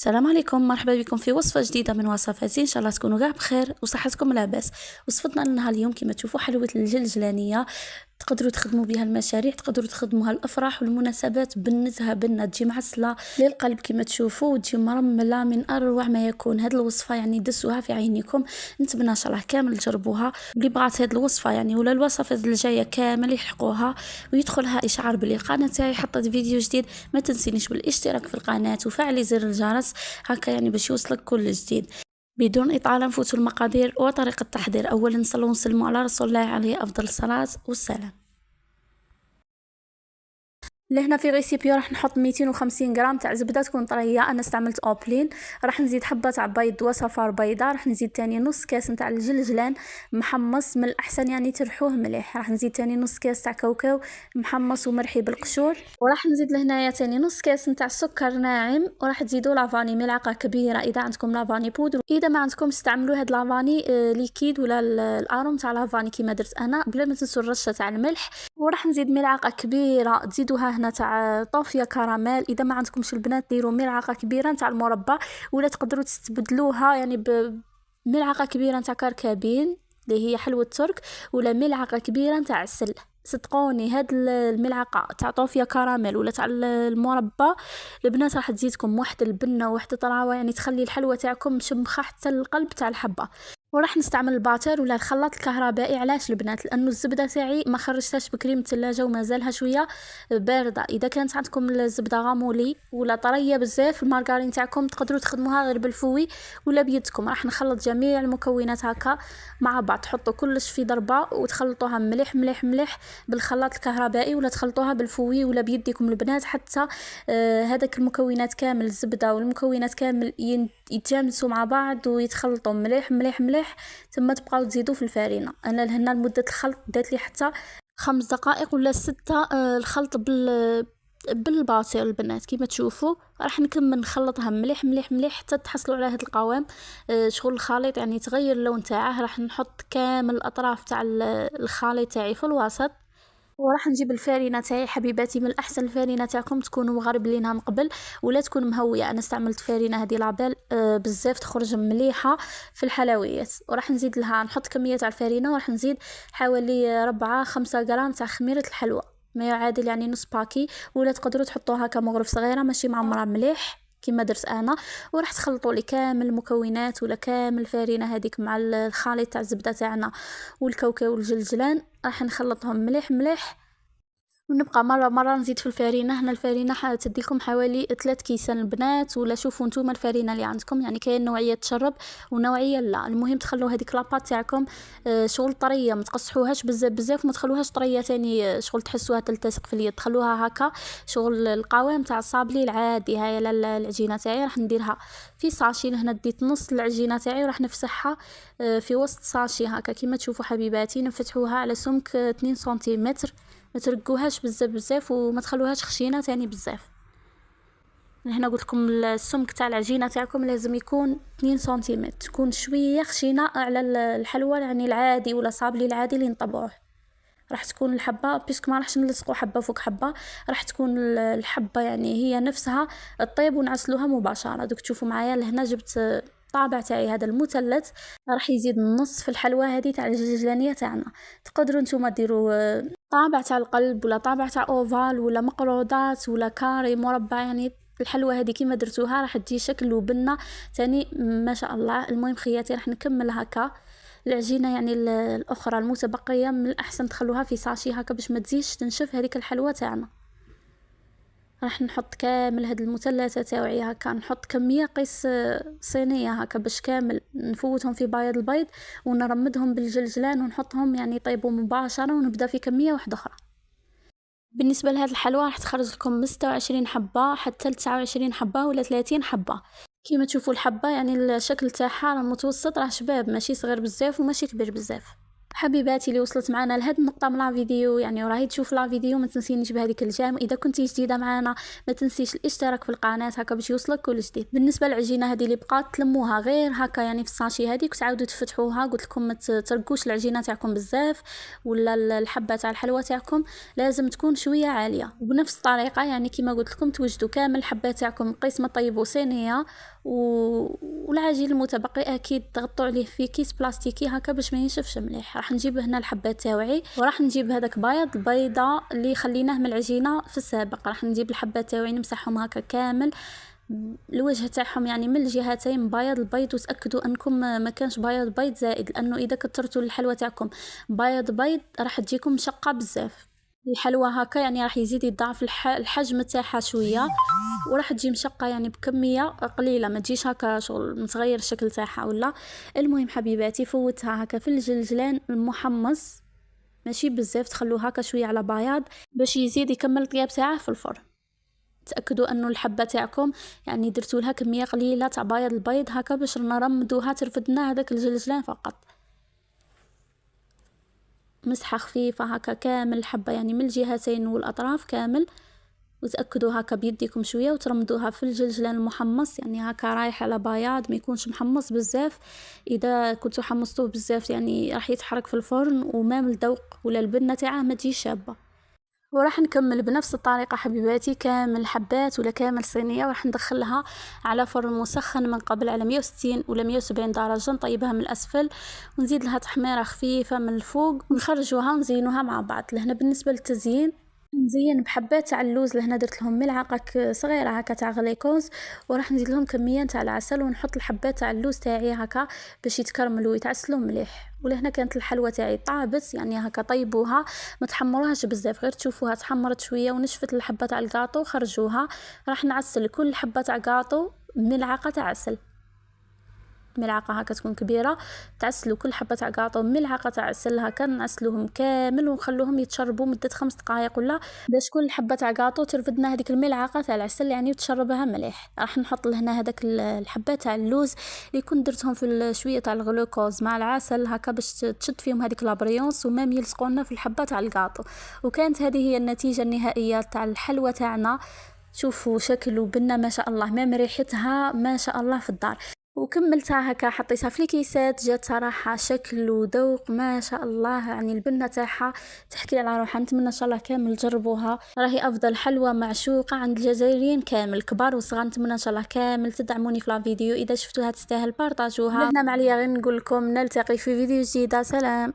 السلام عليكم، مرحبا بكم في وصفة جديدة من وصفاتي. ان شاء الله تكونوا كاع بخير وصحتكم لاباس. وصفتنا لنا اليوم كما تشوفوا حلوة الجلجلانية، تقدروا تخدموا بها المشاريع، تقدروا تخدموها الافراح والمناسبات، بنتها بنه تجي معسله للقلب كما تشوفوا، وتجي مرمله من اروع ما يكون. هذه الوصفه يعني دسوها في عينيكم، نتمنى ان شاء الله كامل تجربوها. اللي بغات هذه الوصفه يعني ولا الوصفات الجايه كامل يحقوها ويدخلها اشعار بلي القناه تاعي حطيت فيديو جديد. ما تنسينيش بالاشتراك في القناه وفعلي زر الجرس هكا يعني باش يوصلك كل جديد. بدون إطالة نفوتوا المقادير وطريقة التحضير. أولا نصلوا ونسلموا على رسول الله عليه أفضل الصلاة والسلام. لهنا في ريسيبي راح نحط 250 غرام تاع زبده تكون طريه، انا استعملت اوبلين. راح نزيد حبه تاع بيض وصفار بيضاء، راح نزيد تاني نص كاس نتاع الجلجلان محمص، من الاحسن يعني ترحوه مليح. راح نزيد تاني نص كاس تاع كاوكاو محمص ومرحي بالقشور، وراح نزيد لهنايا تاني نص كاس نتاع سكر ناعم، وراح تزيدوا لافاني ملعقه كبيره اذا عندكم لافاني بودر. اذا ما عندكم استعملوا هاد لافاني ليكيد ولا الاروم تاع لافاني كيما درت انا. بلا ما تنسوا الرشه تاع الملح، وراح نزيد ملعقه كبيره تزيدوها هنا تاع طافيه كراميل. اذا ما عندكمش البنات ديروا ملعقه كبيره تاع المربى، ولا تقدروا تستبدلوها يعني بملعقه كبيره تاع كركابين اللي هي حلوه ترك، ولا ملعقه كبيره تاع عسل. صدقوني هاد الملعقه تاع طوفيه كراميل ولا تاع المربى البنات راح تزيدكم واحد البنه وواحد الطراوه، يعني تخلي الحلوه تاعكم مشمخه حتى القلب تاع الحبه. وراح نستعمل الباتر ولا الخلاط الكهربائي. علاش البنات؟ لانه الزبده تاعي ما خرجتهاش بكري من الثلاجه ومازالها شويه بارده. اذا كانت عندكم الزبده غامولي ولا طريه بزاف، المارغرين تاعكم تقدروا تخدموها غير بالفوي ولا بيدكم. راح نخلط جميع المكونات هكا مع بعض، تحطوا كلش في ضربه وتخلطوها مليح مليح مليح بالخلاط الكهربائي، ولا تخلطوها بالفوي ولا بيديكم البنات، حتى هذاك المكونات كامل الزبده والمكونات كامل يتجانسوا مع بعض ويتخلطوا مليح مليح مليح. ثم تبقاو تزيدوا في الفارينه. انا لهنا لمده الخلط دات لي حتى 5 دقائق ولا 6. الخلط بالباطل البنات كيما تشوفوا. راح نكمل نخلطها مليح مليح مليح حتى تحصلوا على هذا القوام. شغل الخليط يعني تغير اللون تاعه. راح نحط كامل الاطراف تاع الخليط تاعي في الوسط، وراح نجيب الفارينه تاعي حبيباتي. من الاحسن الفارينه تاعكم تكونوا مغربلينها من قبل ولا تكون مهويه. انا استعملت فارينه هذه لابيل بزاف تخرج مليحه في الحلويات. وراح نزيد لها نحط كميه تاع الفارينه، وراح نزيد حوالي 4-5 غرام تاع خميره الحلوى، ما يعادل يعني نص باكي، ولا تقدروا تحطوها كمغرف صغيره ماشي معمره مليح كيما درت انا. وراح تخلطوا لي كامل المكونات ولا كامل الفارينه هذيك مع الخليط تاع الزبده تاعنا والكاوكاو والجلجلان. راح نخلطهم مليح مليح، ونبقى مره نزيد في الفارينه. هنا الفارينه تديكم حوالي 3 كيسان البنات، ولا شوفوا نتوما الفارينه اللي عندكم، يعني كاين نوعيه تشرب ونوعيه لا. المهم تخلوا هذيك لاباط تاعكم شغل طريه، ما تقصحوهاش بزاف بزاف وما تخلوهاش طريه ثاني شغل تحسوها تلتصق في اليد. تخلوها هكا شغل القوام تاع الصابلي العادي. هاي العجينه تاعي راح نديرها في ساشي. هنا ديت نص العجينه تاعي وراح نفسحها في وسط ساشي هكا كيما تشوفوا حبيباتي. نفتحوها على سمك 2 سنتيمتر، ما ترقوهاش بزاف بزاف وما تخلوهاش خشينه تاني بزاف. هنا قلت لكم السمك تاع العجينه تاعكم لازم يكون 2 سنتيمتر، تكون شويه خشينه على الحلوه يعني العادي ولا صابلي العادي اللي نطبعوه. راح تكون الحبه بيسك ما راحش نلصقوا حبه فوق حبه، راح تكون الحبه يعني هي نفسها الطيب ونعسلوها مباشره. دوك تشوفوا معايا لهنا جبت طابع تاعي هذا المثلث، راح يزيد النص في الحلوه هذه تاع الجلجلانيه تاعنا. تقدروا نتوما ديروا طابع تاع القلب ولا طابع تاع اوفال ولا مقروضات ولا كاري مربع، يعني الحلوه هذه كيما درتوها راح تجي شكل وبنه تاني ما شاء الله. المهم خياتي راح نكمل هكا العجينه يعني الاخرى المتبقيه، من الاحسن تخلوها في ساشي هكا باش ما تزيدش تنشف هذيك الحلوه تاعنا. راح نحط كامل هاد المثلثات تاوعي هكا، نحط كميه قيس صينيه هكا باش كامل نفوتهم في بياض البيض ونرمدهم بالجلجلان ونحطهم يعني يطيبوا مباشره، ونبدا في كميه واحده اخرى. بالنسبه لهاد الحلوى راح تخرج لكم من 26 حبه حتى 29 حبه ولا 30 حبه. كيما تشوفوا الحبه يعني الشكل تاعها راه متوسط، راه شباب ماشي صغير بزاف وماشي كبير بزاف. حبيباتي اللي وصلت معنا لهاد النقطه من لا فيديو يعني وراهي تشوف لا فيديو، ما تنسينيش بهذيك الجام. اذا كنتي جديده معنا ما تنسيش الاشتراك في القناه هكا باش يوصلك كل جديد. بالنسبه للعجينه هذه اللي بقات تلموها غير هكا يعني في الساشي هذيك وتعاودوا تفتحوها. قلت لكم ما ترقوش العجينه تاعكم بزاف ولا الحبه تاع الحلوى تاعكم لازم تكون شويه عاليه. وبنفس الطريقه يعني كما قلت لكم توجدوا كامل الحبات تاعكم قسمه طيبوا صينيه والعجين المتبقي اكيد تغطوا عليه في كيس بلاستيكي هكا باش ما ينشفش مليح. راح نجيب هنا الحبات تاوعي وراح نجيب هذاك بيض البيضه اللي خليناه من العجينه في السابق. راح نجيب الحبات تاوعي نمسحهم هكا كامل الوجه تاعهم يعني من الجهتين بيض البيض، وتاكدوا انكم ما كانش بيض زائد، لانه اذا كثرتوا الحلوى تاعكم بيض راح تجيكم مشقه بزاف. الحلوى هكا يعني راح يزيد يضاعف الحجم تاعها شويه وراح تجي مشقه يعني بكميه قليله، ما تجيش هكا شغل متغير الشكل تاعها ولا. المهم حبيباتي فوتها هكا في الجلجلان المحمص ماشي بزاف، تخلوه هكا شويه على بياض باش يزيد يكمل الطياب تاعه في الفرن. تاكدوا انه الحبه تاعكم يعني درتوا لها كميه قليله تاع بياض البيض هكا باش نرمدوها ترفدنا هذاك الجلجلان فقط. مسحه خفيفه هكا كامل الحبه يعني من الجهتين والاطراف كامل، وتاكدوا هكا بيديكم شويه وترمدوها في الجلجلان المحمص يعني هكا رايح على بياض ما يكونش محمص بزاف. اذا كنتوا حمصتوه بزاف يعني راح يتحرق في الفرن ومام الذوق ولا البنه تاعه ما تجيش شابه. وراح نكمل بنفس الطريقه حبيباتي كامل حبات ولا كامل صينيه، وراح ندخلها على فرن مسخن من قبل على 160 ولا 170 درجه، نطيبها من الاسفل ونزيد لها تحميره خفيفه من الفوق ونخرجوها ونزينوها مع بعض. لهنا بالنسبه للتزيين نزين بحبات تاع اللوز. لهنا درت لهم ملعقه صغيره هكا تاع غليكوز وراح نزيد لهم كميه تاع العسل ونحط الحبات تاع اللوز تاعي هكا باش يتكرملوا ويتعسلوا مليح. ولهنا كانت الحلوى تاعي طابت يعني هكا طيبوها ما تحمروهاش بزاف، غير تشوفوها تحمرت شويه ونشفت الحبه تاع الكاطو خرجوها. راح نعسل كل حبه تاع كاطو ملعقه تاع عسل، ملعقه هكا تكون كبيره. تعسلوا كل حبه تاع كاطو ملعقه تاع عسل هكا، نعسلوهم كامل ونخلوهم يتشربوا مده 5 دقائق ولا باش كل حبه تاع كاطو ترفدنا هذيك الملعقه تاع العسل يعني وتشربها مليح. راح نحط لهنا هذاك الحبات تاع اللوز اللي كنت درتهم في شويه تاع الغلوكوز مع العسل هكا باش تشد فيهم هذيك لابريونس ومام يلصقونا في الحبه تاع الكاطو. وكانت هذه هي النتيجه النهائيه تاع الحلوى تاعنا. شوفوا شكل وبنه ما شاء الله، مام ريحتها ما شاء الله في الدار. وكملتها هكا حطيتها في الكيسات، جات صراحه شكل وذوق ما شاء الله يعني البنه تاعها تحكي على روحها. نتمنى ان شاء الله كامل تجربوها، راهي افضل حلوى معشوقه عند الجزائريين كامل كبار وصغار. نتمنى ان شاء الله كامل تدعموني في لا فيديو، اذا شفتوها تستاهل بارطاجوها. لهنا معليا غير نقول لكم نلتقي في فيديو جديد، سلام.